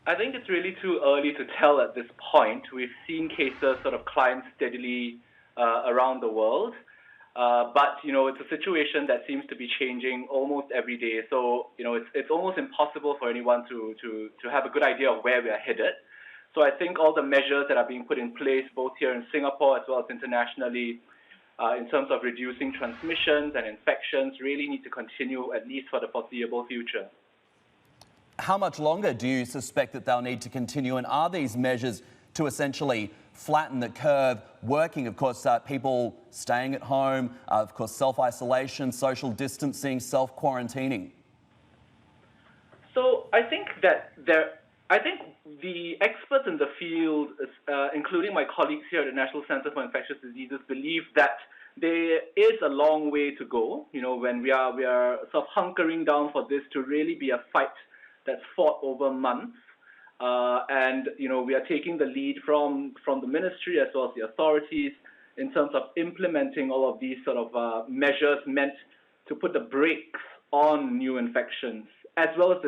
I think it's really too early to tell at this point. We've seen cases sort of climb steadily around the world. But, it's a situation that seems to be changing almost every day. So, it's almost impossible for anyone to have a good idea of where we are headed. So I think all the measures that are being put in place, both here in Singapore as well as internationally, in terms of reducing transmissions and infections, really need to continue at least for the foreseeable future. How much longer do you suspect that they'll need to continue? And are these measures to essentially flatten the curve working? Of course, people staying at home, of course, self-isolation, social distancing, self-quarantining. So I think the experts in the field, including my colleagues here at the National Centre for Infectious Diseases, believe that there is a long way to go. When we are sort of hunkering down for this to really be a fight that's fought over months. And we are taking the lead from the ministry as well as the authorities in terms of implementing all of these sort of measures meant to put the brakes on new infections, as well as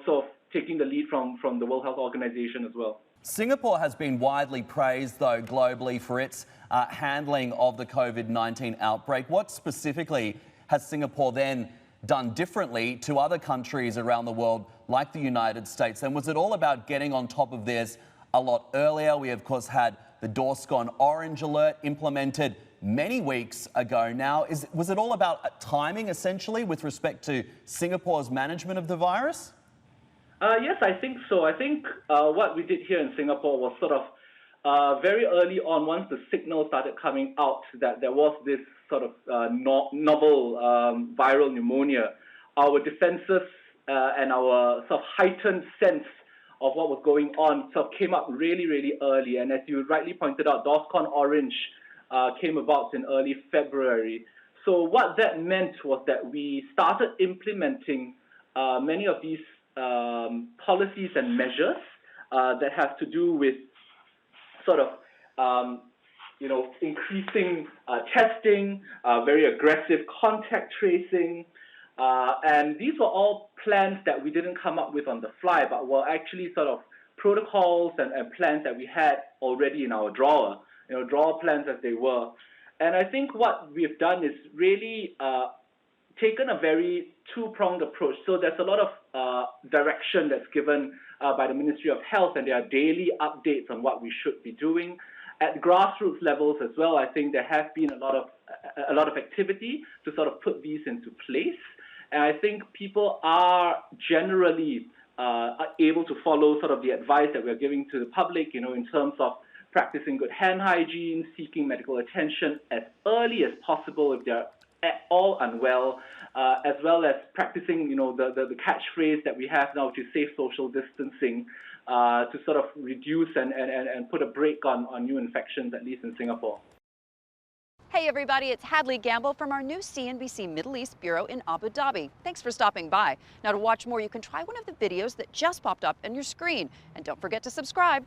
sort of taking the lead from the World Health Organization as well. Singapore has been widely praised, though, globally for its handling of the COVID-19 outbreak. What specifically has Singapore then done differently to other countries around the world, like the United States? And was it all about getting on top of this a lot earlier? We, of course, had the DORSCON orange alert implemented many weeks ago now. Was it all about timing, essentially, with respect to Singapore's management of the virus? Yes, I think so. I think what we did here in Singapore was sort of very early on, once the signal started coming out that there was this sort of novel viral pneumonia, our defenses and our sort of heightened sense of what was going on sort of came up really, really early. And as you rightly pointed out, DORSCON Orange came about in early February. So what that meant was that we started implementing many of these policies and measures that have to do with sort of increasing testing, very aggressive contact tracing, and these were all plans that we didn't come up with on the fly, but were actually sort of protocols and plans that we had already in our drawer, drawer plans as they were. And I think what we've done is really taken a very two-pronged approach. So there's a lot of direction that's given by the Ministry of Health, and there are daily updates on what we should be doing. At grassroots levels as well, I think there has been a lot of activity to sort of put these into place. And I think people are generally able to follow sort of the advice that we're giving to the public, in terms of practicing good hand hygiene, seeking medical attention as early as possible if they're at all unwell, as well as practicing, the catchphrase that we have now, which is safe social distancing, to sort of reduce and put a brake on new infections, at least in Singapore. Hey everybody, it's Hadley Gamble from our new CNBC Middle East Bureau in Abu Dhabi. Thanks for stopping by. Now to watch more, you can try one of the videos that just popped up on your screen. And don't forget to subscribe.